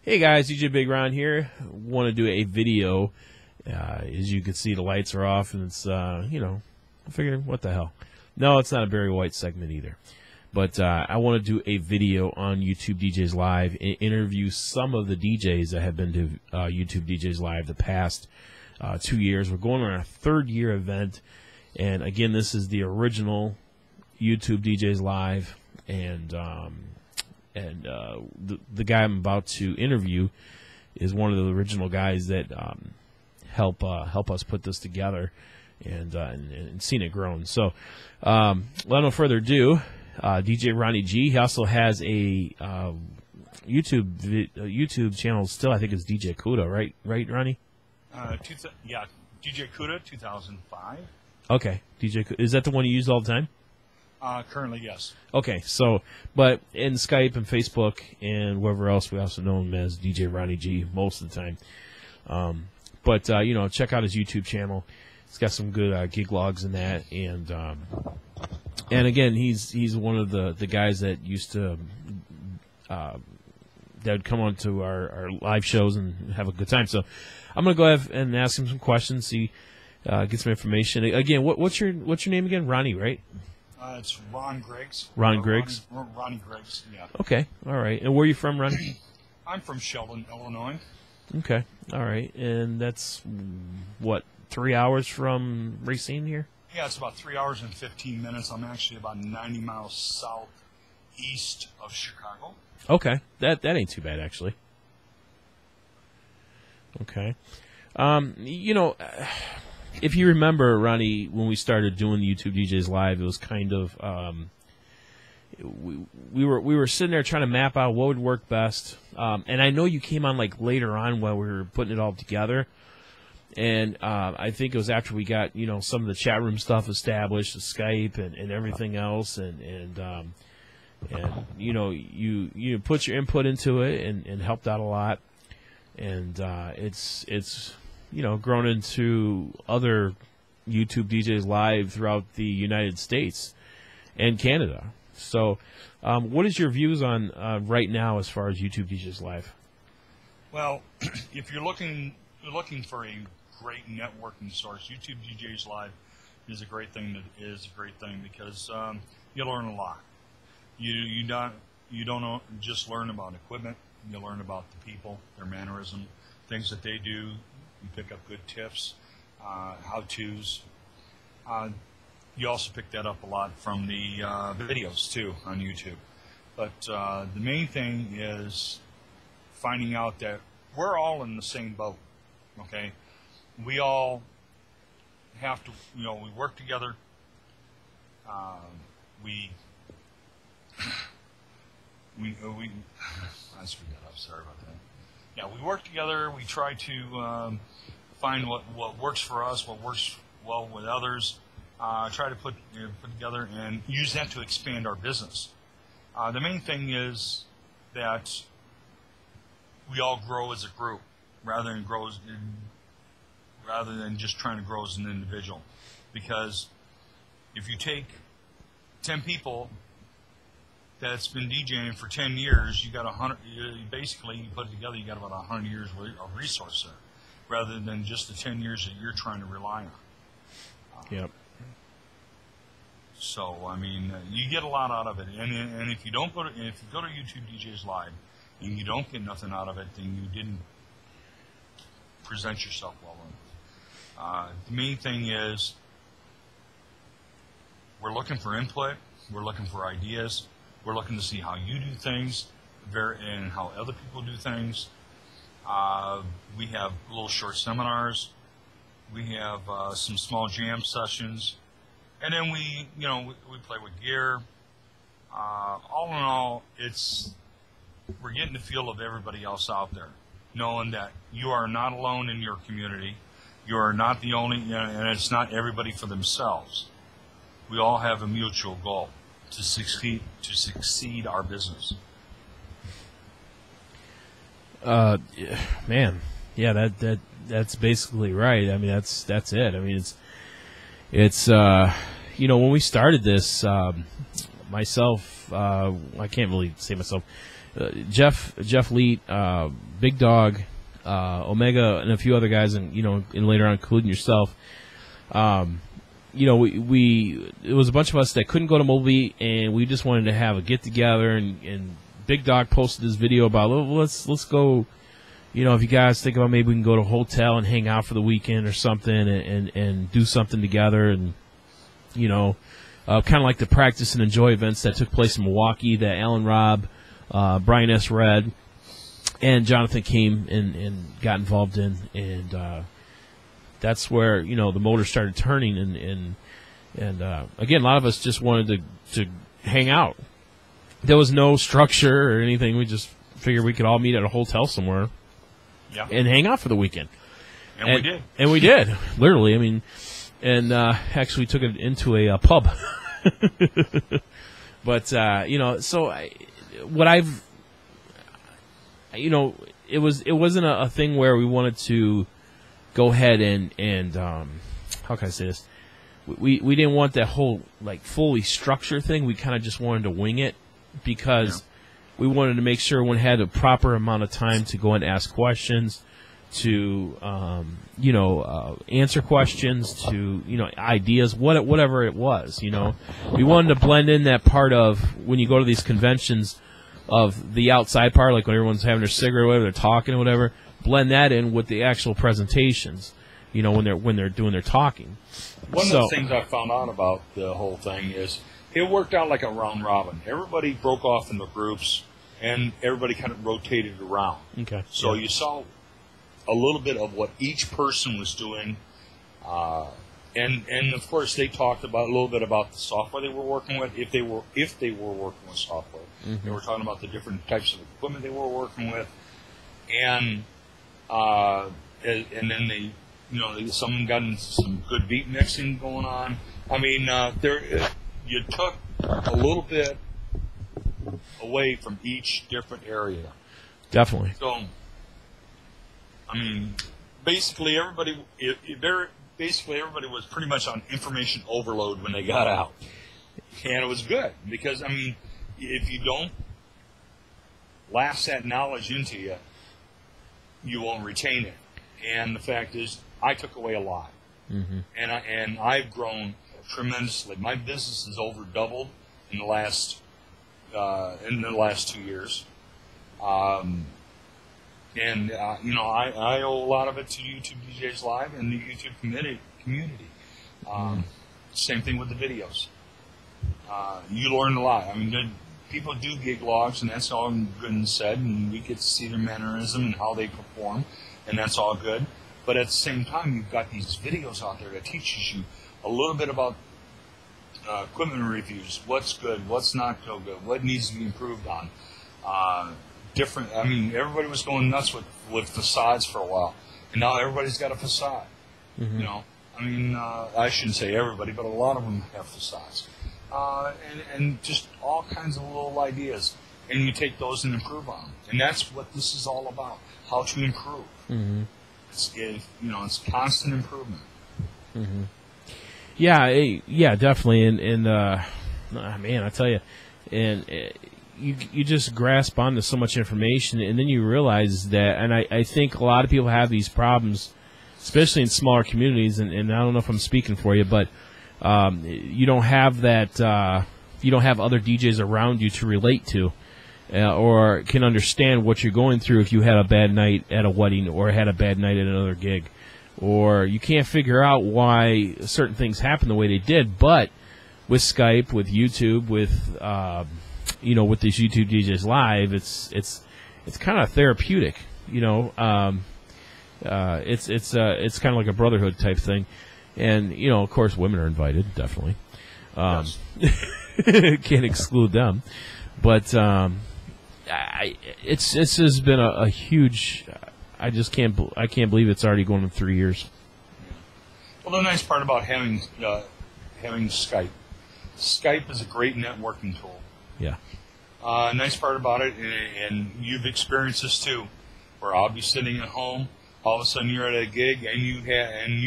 Hey guys, djbigron here. Want to do a video. As you can see, the lights are off, and it's I figured, what the hell? No, it's not a Barry White segment either. But I want to do a video on YouTube DJs Live and interview some of the DJs that have been to YouTube DJs Live the past 2 years. We're going on our third-year event, and again, this is the original YouTube DJs Live, and the guy I'm about to interview is one of the original guys that help us put this together and seen it grown. So, without no further ado, DJ Ronnie G. He also has a YouTube channel. Still, I think it's DJ Kuda, right, Ronnie? Yeah, DJ Kuda 2005. Okay, DJ Kuda. Is that the one you use all the time? Currently, yes. Okay, so, but in Skype and Facebook and wherever else, we also know him as DJ Ronnie G most of the time. But check out his YouTube channel. He's got some good gig logs in that, and again, he's one of the guys that used to that would come on to our live shows and have a good time. So I'm gonna go ahead and ask him some questions, see, get some information. Again, what's your name again? Ronnie, right? It's Ron Griggs. Ron Griggs? Ronnie Griggs, yeah. Okay, all right. And where are you from, Ronnie? I'm from Sheldon, Illinois. Okay, all right. And that's, what, 3 hours from Racine here? Yeah, it's about 3 hours and 15 minutes. I'm actually about 90 miles southeast of Chicago. Okay, that ain't too bad, actually. Okay. If you remember, Ronnie, when we started doing the YouTube DJs Live, it was kind of we were sitting there trying to map out what would work best. And I know you came on like later on while we were putting it all together. And I think it was after we got some of the chat room stuff established, the Skype and everything else, and you put your input into it and helped out a lot. And it's grown into other YouTube DJs Live throughout the United States and Canada. So, what is your views on right now as far as YouTube DJs Live? Well, if you're looking for a great networking source, YouTube DJs Live is a great thing. Because you learn a lot. You don't just learn about equipment. You learn about the people, their mannerism, things that they do. You pick up good tips, how-tos. You also pick that up a lot from the videos, too, on YouTube. But the main thing is finding out that we're all in the same boat, okay? We all have to, we work together. I screwed that up, sorry about that. Yeah, we work together. We try to find what works for us, what works well with others. Try to put together and use that to expand our business. The main thing is that we all grow as a group, rather than just trying to grow as an individual. Because if you take 10 people that's been DJing for 10 years, you got 100. Basically, you put it together, you got about 100 years of resource there, rather than just the 10 years that you're trying to rely on. Yep. So I mean, you get a lot out of it, and if you go to YouTube DJs Live and you don't get nothing out of it, then you didn't present yourself well enough. The main thing is we're looking for input, we're looking for ideas. We're looking to see how you do things and how other people do things. We have little short seminars. We have some small jam sessions. And then we play with gear. All in all, we're getting the feel of everybody else out there, knowing that you are not alone in your community. You are not the only, and it's not everybody for themselves. We all have a mutual goal. To succeed our business. Man, yeah, that's basically right. I mean, that's it. I mean, it's when we started this, myself, I can't really say myself, Jeff Leet, Big Dog, Omega, and a few other guys, and and later on including yourself. It was a bunch of us that couldn't go to Mobley, and we just wanted to have a get together. And Big Dog posted this video about let's go. If you guys think about maybe we can go to a hotel and hang out for the weekend or something, and do something together, and kind of like the practice and enjoy events that took place in Milwaukee that Alan Robb, Brian S. Red, and Jonathan came and got involved in, and that's where the motor started turning, and again, a lot of us just wanted to hang out. There was no structure or anything. We just figured we could all meet at a hotel somewhere, and hang out for the weekend. And we did. And we did, literally. I mean, and actually took it into a pub. But so it wasn't a thing where we wanted to go ahead and how can I say this? We didn't want that whole fully structured thing. We kind of just wanted to wing it because we wanted to make sure everyone had a proper amount of time to go and ask questions, to answer questions, to ideas, whatever it was. We wanted to blend in that part of when you go to these conventions of the outside part, like when everyone's having their cigarette or whatever, they're talking or whatever. Blend that in with the actual presentations. When they're doing their talking. One of the things I found out about the whole thing is it worked out like a round robin. Everybody broke off into groups, and everybody kind of rotated around. Okay. So you saw a little bit of what each person was doing, and of course they talked about a little bit about the software they were working with, if they were working with software. Mm-hmm. They were talking about the different types of equipment they were working with, and then they. Some got into some good beat mixing going on. I mean, you took a little bit away from each different area. Definitely. So, I mean, basically everybody was pretty much on information overload when they got out, and it was good because if you don't blast that knowledge into you, you won't retain it. And the fact is, I took away a lot, mm-hmm. and I've grown tremendously. My business has over doubled in the last 2 years, I owe a lot of it to YouTube DJs Live and the YouTube community. Same thing with the videos. You learn a lot. People do gig logs, and that's all good and said, and we get to see their mannerism and how they perform, and that's all good. But at the same time, you've got these videos out there that teaches you a little bit about equipment reviews, what's good, what's not so good, what needs to be improved on. Everybody was going nuts with facades for a while, and now everybody's got a facade. Mm-hmm. I shouldn't say everybody, but a lot of them have facades. And just all kinds of little ideas, and you take those and improve on them. And that's what this is all about, how to improve. Mm-hmm. It's constant improvement. Mm-hmm. Yeah, definitely. And man, I tell you, and you just grasp onto so much information, and then you realize that, and I think a lot of people have these problems, especially in smaller communities, and I don't know if I'm speaking for you, but you don't have that, you don't have other DJs around you to relate to. Or can understand what you're going through if you had a bad night at a wedding or had a bad night at another gig. Or you can't figure out why certain things happen the way they did. But with Skype, with YouTube, with with these YouTube DJs Live, it's kind of therapeutic. It's kind of like a brotherhood type thing. And of course, women are invited, definitely. Yes. Can't exclude them. But it's just been a huge. I can't believe it's already going on 3 years. Well, the nice part about having Skype is a great networking tool. Yeah. Nice part about it, and you've experienced this too, where I'll be sitting at home, all of a sudden you're at a gig, and you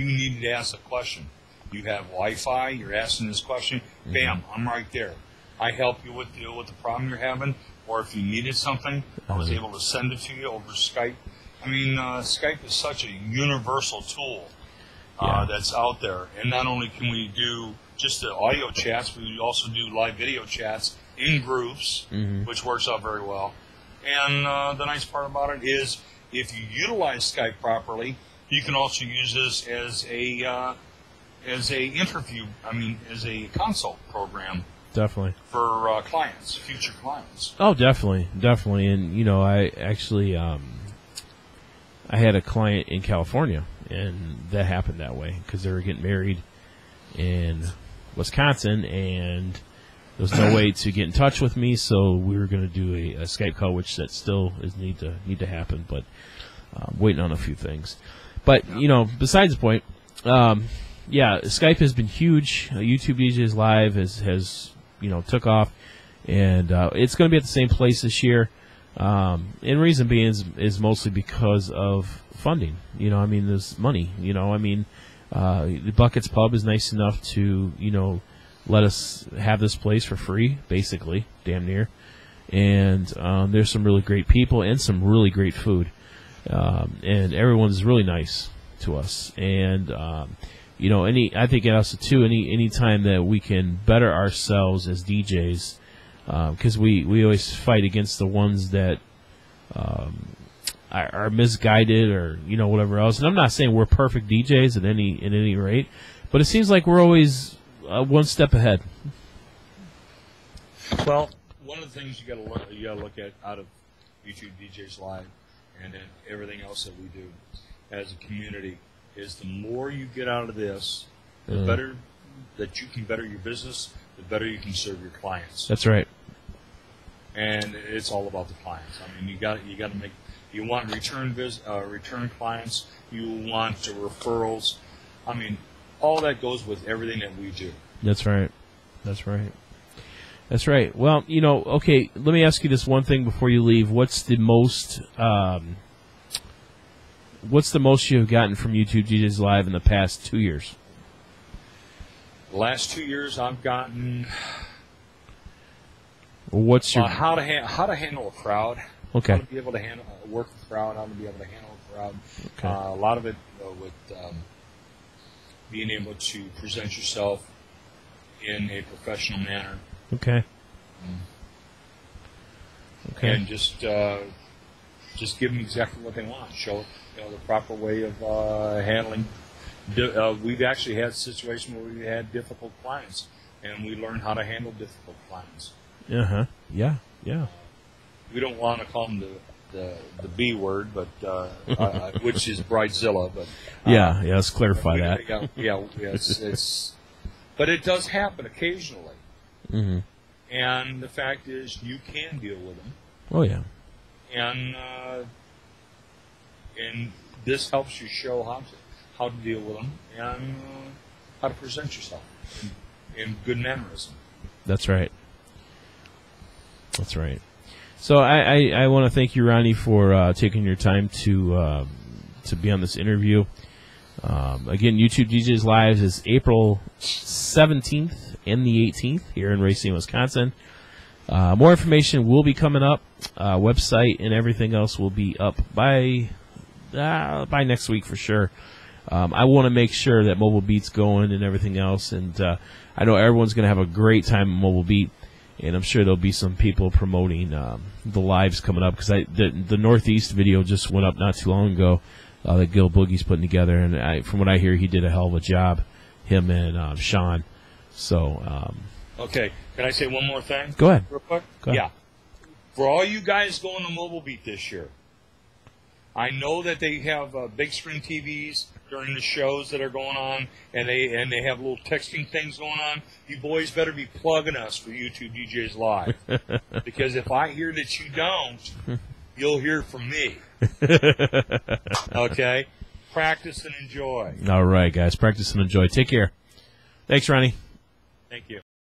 need to ask a question. You have Wi-Fi, you're asking this question, bam, I'm right there. I help you with the problem you're having, or if you needed something, I was able to send it to you over Skype. I mean, Skype is such a universal tool that's out there. And not only can we do just the audio chats, we also do live video chats in groups, which works out very well. And the nice part about it is if you utilize Skype properly, you can also use this as a interview, as a consult program. Definitely. For clients, future clients. Oh, definitely. And, you know, I actually, I had a client in California, and that happened that way because they were getting married in Wisconsin, and there was no way to get in touch with me, so we were going to do a Skype call, which that still is need to happen, but waiting on a few things. But, you know, besides the point, Skype has been huge. YouTube DJs Live has took off, and it's going to be at the same place this year. And reason being is mostly because of funding. You know, I mean, there's money. You know, I mean, the Buckets Pub is nice enough to, let us have this place for free, basically, damn near. And there's some really great people and some really great food. And everyone's really nice to us. And I think also too, any time that we can better ourselves as DJs, because we always fight against the ones that are misguided or whatever else. And I'm not saying we're perfect DJs at any rate, but it seems like we're always one step ahead. Well, one of the things you got to look at out of YouTube DJs Live and then everything else that we do as a community is the more you get out of this, the better that you can better your business, the better you can serve your clients. That's right. And it's all about the clients. I mean, you got to make. You want return clients. You want referrals. I mean, all that goes with everything that we do. That's right. Well, okay. Let me ask you this one thing before you leave. What's the most you've gotten from YouTube DJs Live in the past 2 years? The last 2 years, I've gotten. What's your how to handle a crowd? Okay. How to be able to work with a crowd. How to be able to handle a crowd. Okay. A lot of it with being able to present yourself in a professional manner. Okay. Okay. And just give them exactly what they want. Show the proper way of handling. We've actually had situations where we had difficult clients, and we learned how to handle difficult clients. Yeah. We don't want to call them the B word, but which is bridezilla. But let's clarify that. But it does happen occasionally. Mm-hmm. And the fact is, you can deal with them. Oh yeah. And this helps you show how to deal with them and how to present yourself in good mannerism. That's right. So I want to thank you, Ronnie, for taking your time to be on this interview. Again, YouTube DJs Live is April 17th and the 18th here in Racine, Wisconsin. More information will be coming up. Website and everything else will be up by next week for sure. I want to make sure that Mobile Beat's going and everything else, and I know everyone's going to have a great time at Mobile Beat, and I'm sure there'll be some people promoting the lives coming up, because the Northeast video just went up not too long ago that Gil Boogie's putting together, and from what I hear, he did a hell of a job, him and Sean. So, okay, can I say one more thing? Go ahead. Real quick? Go ahead. Yeah. For all you guys going to Mobile Beat this year, I know that they have big screen TVs during the shows that are going on, and they have little texting things going on. You boys better be plugging us for YouTube DJs Live, because if I hear that you don't, you'll hear from me. Okay? Practice and enjoy. All right, guys. Practice and enjoy. Take care. Thanks, Ronnie. Thank you.